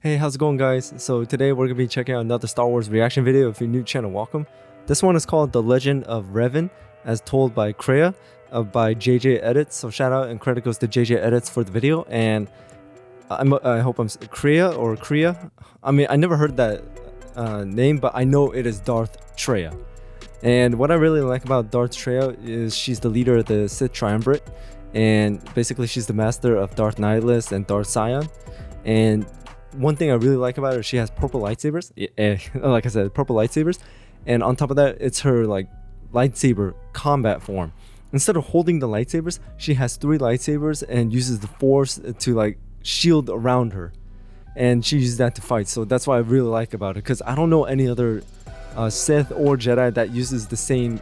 Hey, how's it going, guys? So today we're gonna be checking out another Star Wars reaction video. If you're new to the channel, welcome. This one is called The Legend of Revan, as told by Kreia, by JJ Edits. So shout out and credit goes to JJ Edits for the video. And I hope I'm Kreia. I mean, I never heard that name, but I know it is Darth Treya. And what I really like about Darth Treya is she's the leader of the Sith Triumvirate, and basically she's the master of Darth Nihilus and Darth Sion. And one thing I really like about her, she has purple lightsabers. Like I said, purple lightsabers. And on top of that, it's her like lightsaber combat form. Instead of holding the lightsabers, she has 3 lightsabers and uses the Force to like shield around her. And she uses that to fight. So that's what I really like about it, because I don't know any other Sith or Jedi that uses the same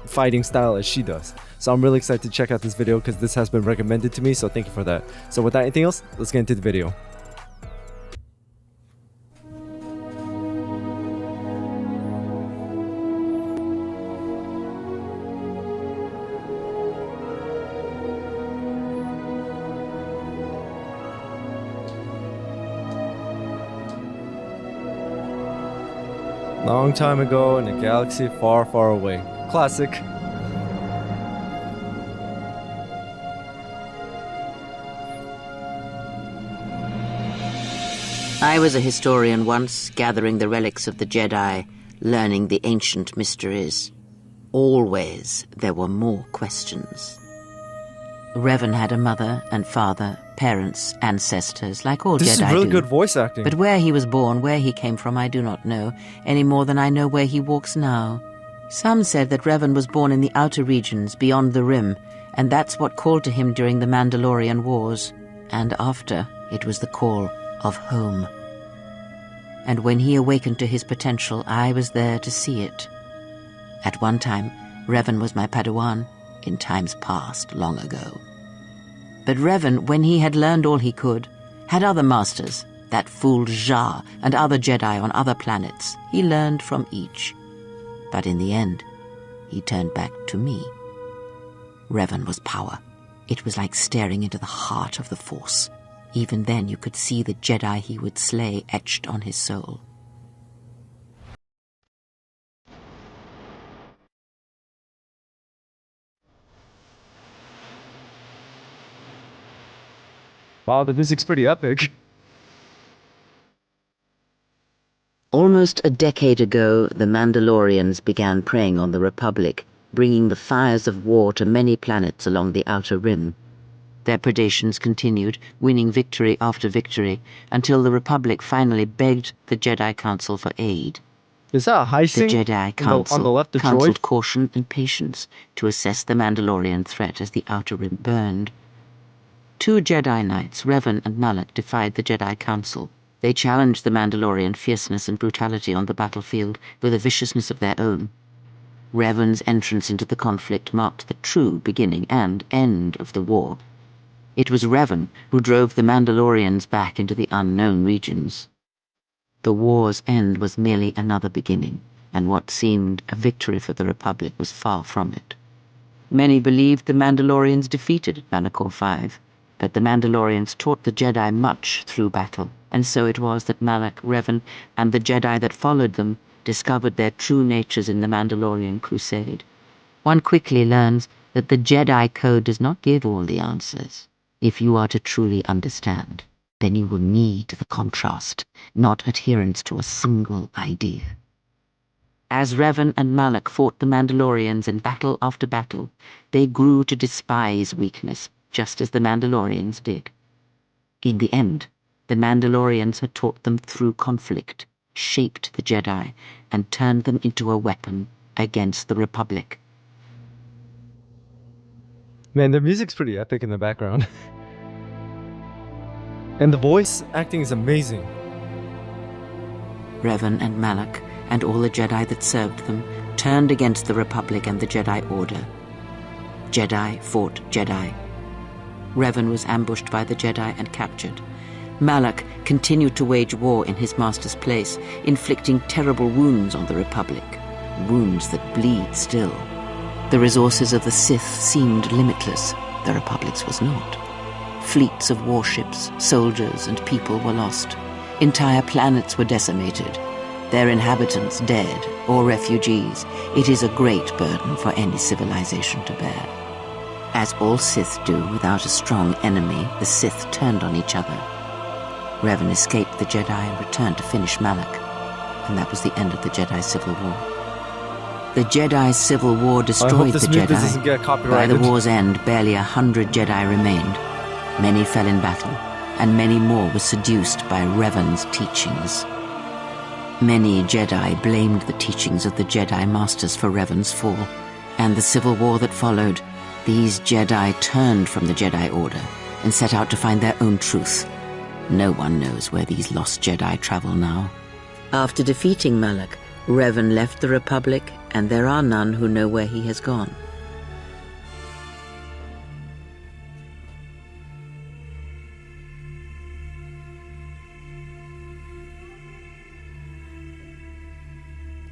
fighting style as she does. So I'm really excited to check out this video because this has been recommended to me. So thank you for that. So without anything else, let's get into the video. Long time ago in a galaxy far, far away. Classic. I was a historian once, gathering the relics of the Jedi, learning the ancient mysteries. Always there were more questions. Revan had a mother and father, parents, ancestors, like all Jedi do. This is really good voice acting. But where he was born, where he came from, I do not know, any more than I know where he walks now. Some said that Revan was born in the outer regions, beyond the Rim, and that's what called to him during the Mandalorian Wars. And after, it was the call of home. And when he awakened to his potential, I was there to see it. At one time, Revan was my Padawan, in times past, long ago. But Revan, when he had learned all he could, had other masters, that fool Jar and other Jedi on other planets. He learned from each. But in the end, he turned back to me. Revan was power. It was like staring into the heart of the Force. Even then you could see the Jedi he would slay etched on his soul. Wow, the music's pretty epic. Almost a decade ago, the Mandalorians began preying on the Republic, bringing the fires of war to many planets along the Outer Rim. Their predations continued, winning victory after victory, until the Republic finally begged the Jedi Council for aid. Is that a high The sing? Jedi Council on the left of counseled droid? caution and patience to assess the Mandalorian threat as the Outer Rim burned. 2 Jedi Knights, Revan and Malak, defied the Jedi Council. They challenged the Mandalorian fierceness and brutality on the battlefield with a viciousness of their own. Revan's entrance into the conflict marked the true beginning and end of the war. It was Revan who drove the Mandalorians back into the unknown regions. The war's end was merely another beginning, and what seemed a victory for the Republic was far from it. Many believed the Mandalorians defeated Manacor 5, but the Mandalorians taught the Jedi much through battle, and so it was that Malak, Revan, and the Jedi that followed them discovered their true natures in the Mandalorian crusade. One quickly learns that the Jedi Code does not give all the answers. If you are to truly understand, then you will need the contrast, not adherence to a single idea. As Revan and Malak fought the Mandalorians in battle after battle, they grew to despise weakness, just as the Mandalorians did. In the end, the Mandalorians had taught them through conflict, shaped the Jedi, and turned them into a weapon against the Republic. Man, the music's pretty epic in the background. And the voice acting is amazing. Revan and Malak, and all the Jedi that served them, turned against the Republic and the Jedi Order. Jedi fought Jedi. Revan was ambushed by the Jedi and captured. Malak continued to wage war in his master's place, inflicting terrible wounds on the Republic, wounds that bleed still. The resources of the Sith seemed limitless, the Republic's was not. Fleets of warships, soldiers, and people were lost. Entire planets were decimated, their inhabitants dead or refugees. It is a great burden for any civilization to bear. As all Sith do without a strong enemy, the Sith turned on each other. Revan escaped the Jedi and returned to finish Malak, and that was the end of the Jedi Civil War. The Jedi Civil War destroyed the Jedi. By the war's end, barely 100 Jedi remained. Many fell in battle, and many more were seduced by Revan's teachings. Many Jedi blamed the teachings of the Jedi Masters for Revan's fall, and the Civil War that followed. These Jedi turned from the Jedi Order and set out to find their own truth. No one knows where these lost Jedi travel now. After defeating Malak, Revan left the Republic, and there are none who know where he has gone.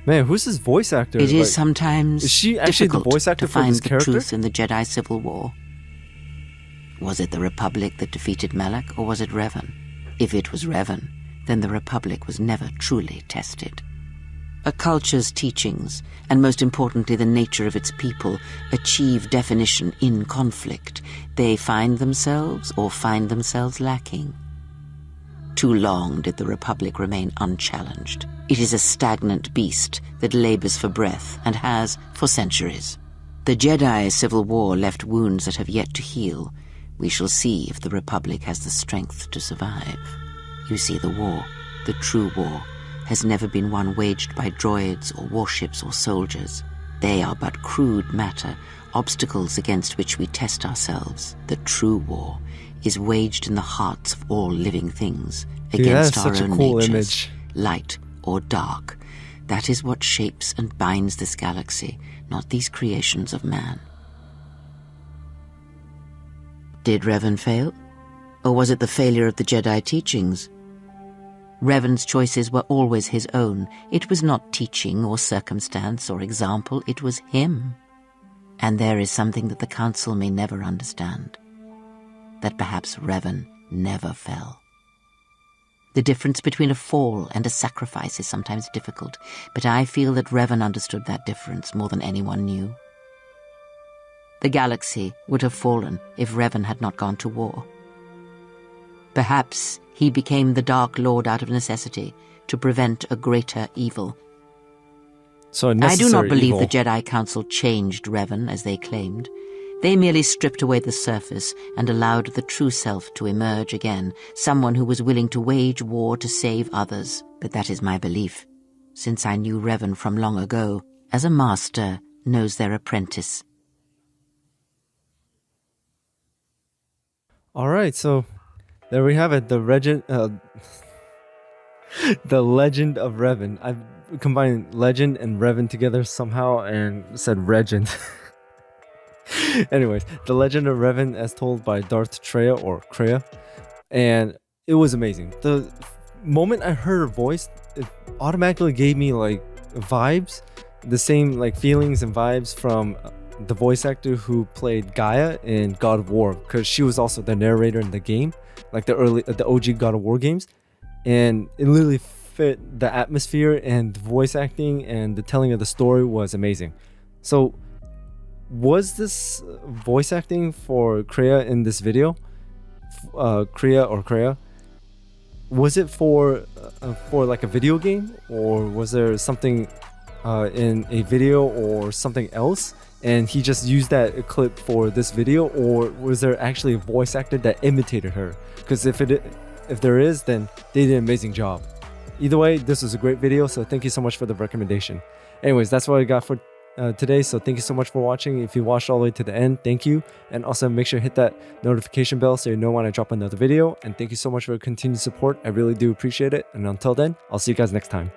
Man, who's his voice actor? It is sometimes is she actually the voice actor to for find this the character? truth in the Jedi Civil War. Was it the Republic that defeated Malak, or was it Revan? If it was Revan, then the Republic was never truly tested. A culture's teachings, and most importantly the nature of its people, achieve definition in conflict. They find themselves or find themselves lacking. Too long did the Republic remain unchallenged. It is a stagnant beast that labors for breath and has for centuries. The Jedi Civil War left wounds that have yet to heal. We shall see if the Republic has the strength to survive. You see, the war, the true war, has never been one waged by droids or warships or soldiers. They are but crude matter, obstacles against which we test ourselves. The true war is waged in the hearts of all living things, against our own natures, light or dark. That is what shapes and binds this galaxy, not these creations of man. Did Revan fail? Or was it the failure of the Jedi teachings? Revan's choices were always his own. It was not teaching or circumstance or example, it was him. And there is something that the Council may never understand. That perhaps Revan never fell. The difference between a fall and a sacrifice is sometimes difficult, but I feel that Revan understood that difference more than anyone knew. The galaxy would have fallen if Revan had not gone to war. Perhaps he became the Dark Lord out of necessity to prevent a greater evil. So I do not believe the Jedi Council changed Revan as they claimed. They merely stripped away the surface and allowed the true self to emerge again, someone who was willing to wage war to save others. But that is my belief, since I knew Revan from long ago, as a master knows their apprentice. All right, so there we have it. The legend of Revan. I've combined legend and Revan together somehow and said regent. Anyways, the legend of Revan as told by Darth Treya or Kreia, and it was amazing. The moment I heard her voice, it automatically gave me like vibes, the same like feelings and vibes from the voice actor who played Gaia in God of War, because she was also the narrator in the game, like the OG God of War games, and it literally fit the atmosphere, and the voice acting and the telling of the story was amazing. So was this voice acting for Kreia in this video, Kreia, was it for like a video game, or was there something in a video or something else, and he just used that clip for this video, or was there actually a voice actor that imitated her? Because if there is, then they did an amazing job. Either way, this was a great video, so thank you so much for the recommendation. Anyways, that's what I got for today, so thank you so much for watching. If you watched all the way to the end, thank you, and also make sure to hit that notification bell so you know when I drop another video. And thank you so much for your continued support. I really do appreciate it, and until then, I'll see you guys next time.